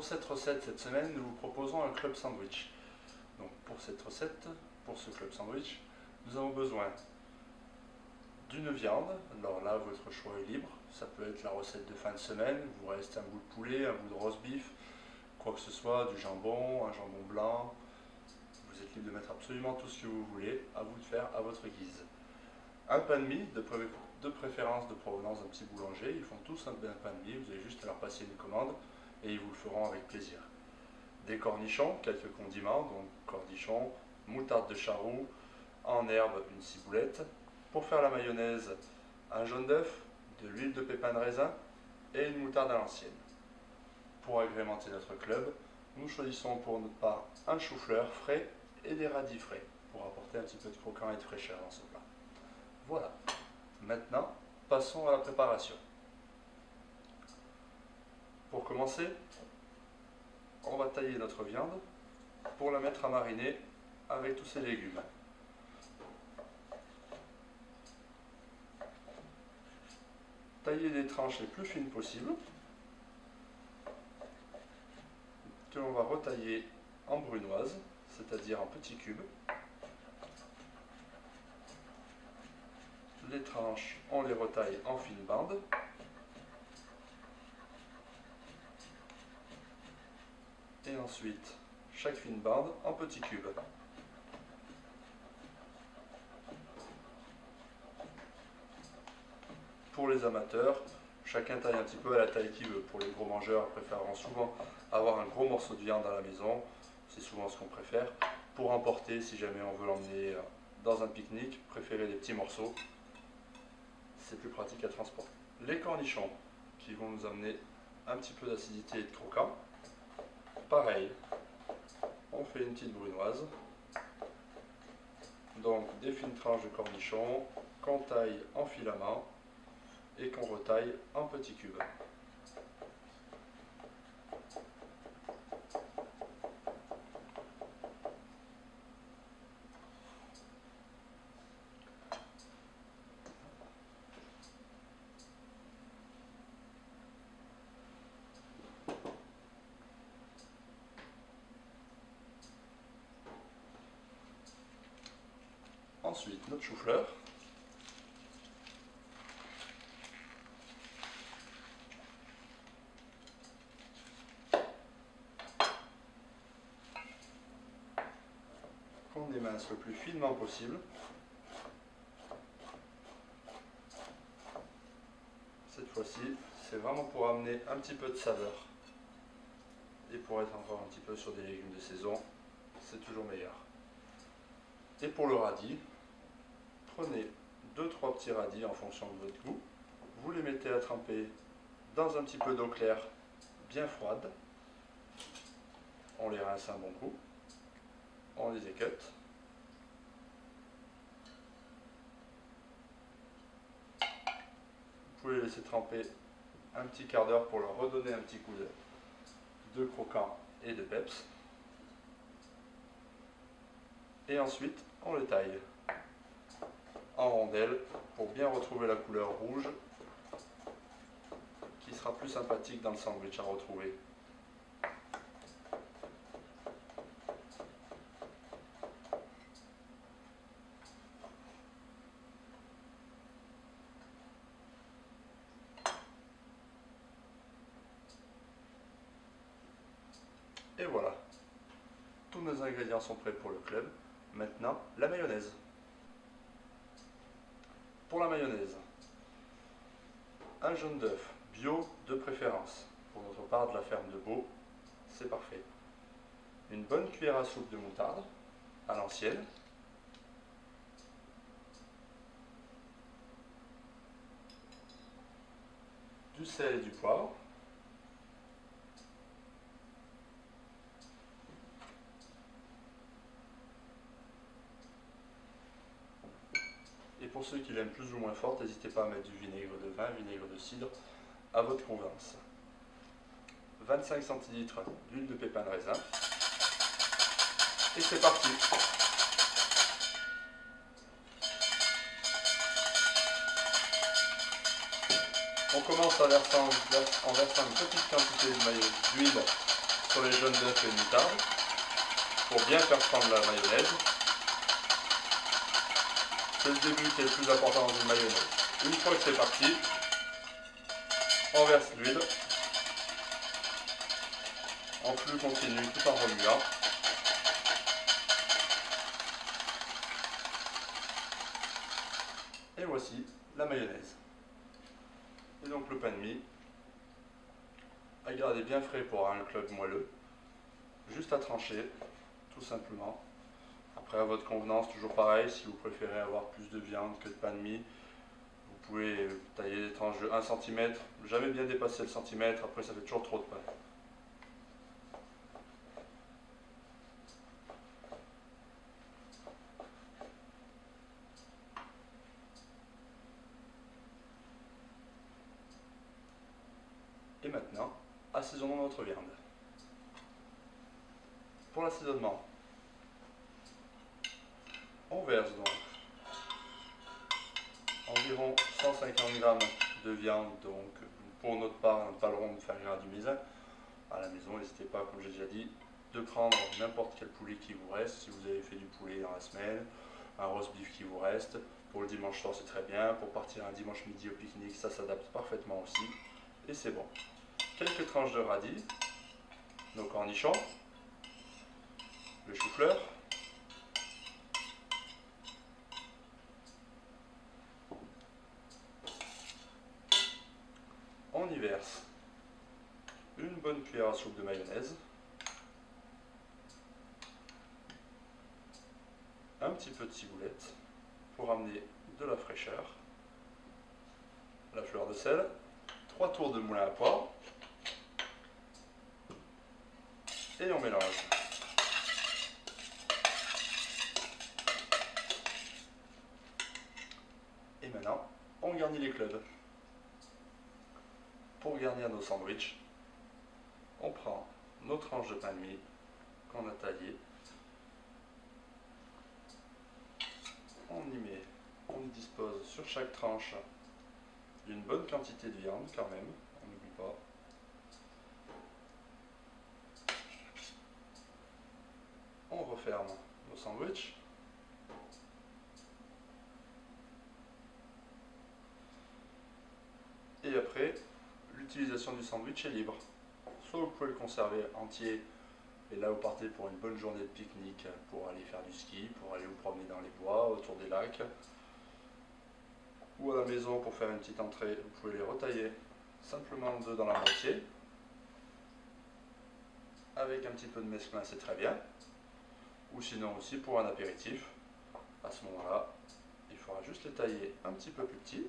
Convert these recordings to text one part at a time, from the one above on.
Pour cette recette, cette semaine, nous vous proposons un club sandwich. Donc pour cette recette, pour ce club sandwich, nous avons besoin d'une viande. Alors là, votre choix est libre. Ça peut être la recette de fin de semaine, il vous reste un bout de poulet, un bout de roast beef, quoi que ce soit, du jambon, un jambon blanc. Vous êtes libre de mettre absolument tout ce que vous voulez, à vous de faire à votre guise. Un pain de mie, de préférence de provenance d'un petit boulanger. Ils font tous un pain de mie, vous avez juste à leur passer une commande et ils vous le feront avec plaisir. Des cornichons, quelques condiments, donc cornichons, moutarde de Charroux, en herbe une ciboulette. Pour faire la mayonnaise, un jaune d'œuf, de l'huile de pépins de raisin et une moutarde à l'ancienne. Pour agrémenter notre club, nous choisissons pour notre part un chou-fleur frais et des radis frais pour apporter un petit peu de croquant et de fraîcheur dans ce plat. Voilà. Maintenant, passons à la préparation. Pour commencer, on va tailler notre viande pour la mettre à mariner avec tous ses légumes. Tailler les tranches les plus fines possibles, que l'on va retailler en brunoise, c'est-à-dire en petits cubes. Les tranches, on les retaille en fines bandes. Et ensuite, chaque fine bande en petits cubes. Pour les amateurs, chacun taille un petit peu à la taille qu'il veut. Pour les gros mangeurs, préféreront souvent avoir un gros morceau de viande à la maison. C'est souvent ce qu'on préfère. Pour emporter, si jamais on veut l'emmener dans un pique-nique, préférez les petits morceaux. C'est plus pratique à transporter. Les cornichons, qui vont nous amener un petit peu d'acidité et de croquant. Pareil, on fait une petite brunoise. Donc des fines tranches de cornichons qu'on taille en filaments et qu'on retaille en petits cubes. Ensuite, notre chou-fleur. Qu'on émince le plus finement possible. Cette fois-ci, c'est vraiment pour amener un petit peu de saveur. Et pour être encore un petit peu sur des légumes de saison, c'est toujours meilleur. Et pour le radis, prenez 2-3 petits radis en fonction de votre goût. Vous les mettez à tremper dans un petit peu d'eau claire bien froide. On les rince un bon coup. On les équeute. Vous pouvez les laisser tremper un petit quart d'heure pour leur redonner un petit coup de croquant et de peps. Et ensuite, on les taille en rondelles pour bien retrouver la couleur rouge qui sera plus sympathique dans le sandwich à retrouver. Et voilà, tous nos ingrédients sont prêts pour le club. Maintenant, la mayonnaise. Pour la mayonnaise, un jaune d'œuf, bio de préférence. Pour notre part de la ferme de Beau, c'est parfait. Une bonne cuillère à soupe de moutarde, à l'ancienne. Du sel et du poivre. Et pour ceux qui l'aiment plus ou moins forte, n'hésitez pas à mettre du vinaigre de vin, vinaigre de cidre, à votre convenance. 25 centilitres d'huile de pépins de raisin. Et c'est parti. On commence en versant une petite quantité d'huile sur les jaunes d'œufs et une moutarde pour bien faire prendre la mayonnaise. C'est le début qui est le plus important dans une mayonnaise. Une fois que c'est parti, on verse l'huile en flux continu tout en remuant. Et voici la mayonnaise. Et donc le pain de mie, à garder bien frais pour avoir un club moelleux, juste à trancher, tout simplement. Après à votre convenance, toujours pareil, si vous préférez avoir plus de viande que de pain de mie, vous pouvez tailler des tranches de 1 cm, jamais bien dépasser le centimètre, après ça fait toujours trop de pain. Et maintenant, assaisonnons notre viande. Pour l'assaisonnement, on verse donc environ 150 g de viande. Donc pour notre part, nous parlerons de faire griller du mézin. À la maison, n'hésitez pas, comme j'ai déjà dit, de prendre n'importe quel poulet qui vous reste. Si vous avez fait du poulet dans la semaine, un roast beef qui vous reste. Pour le dimanche soir, c'est très bien. Pour partir un dimanche midi au pique-nique, ça s'adapte parfaitement aussi. Et c'est bon. Quelques tranches de radis, nos cornichons, le chou-fleur, on y verse une bonne cuillère à soupe de mayonnaise, un petit peu de ciboulette pour amener de la fraîcheur, la fleur de sel, 3 tours de moulin à poivre et on mélange. Et maintenant, on garnit les clubs. Pour garnir nos sandwichs, on prend nos tranches de pain de mie qu'on a taillées, on y met, on y dispose sur chaque tranche d'une bonne quantité de viande quand même, on n'oublie pas. On referme nos sandwichs. Et après, l'utilisation du sandwich est libre. Soit vous pouvez le conserver entier, et là vous partez pour une bonne journée de pique-nique, pour aller faire du ski, pour aller vous promener dans les bois, autour des lacs. Ou à la maison pour faire une petite entrée, vous pouvez les retailler simplement deux dans la moitié. Avec un petit peu de mesclun, c'est très bien. Ou sinon aussi pour un apéritif, à ce moment-là, il faudra juste les tailler un petit peu plus petits.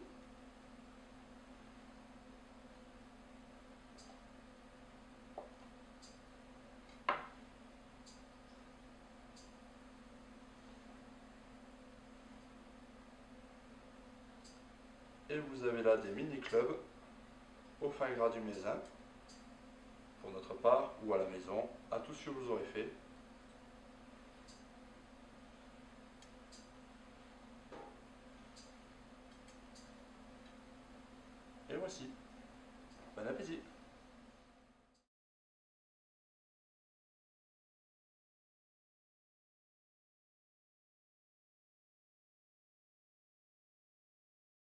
Et vous avez là des mini-clubs au fin gras du mézin, pour notre part, ou à la maison, à tout ce que vous aurez fait.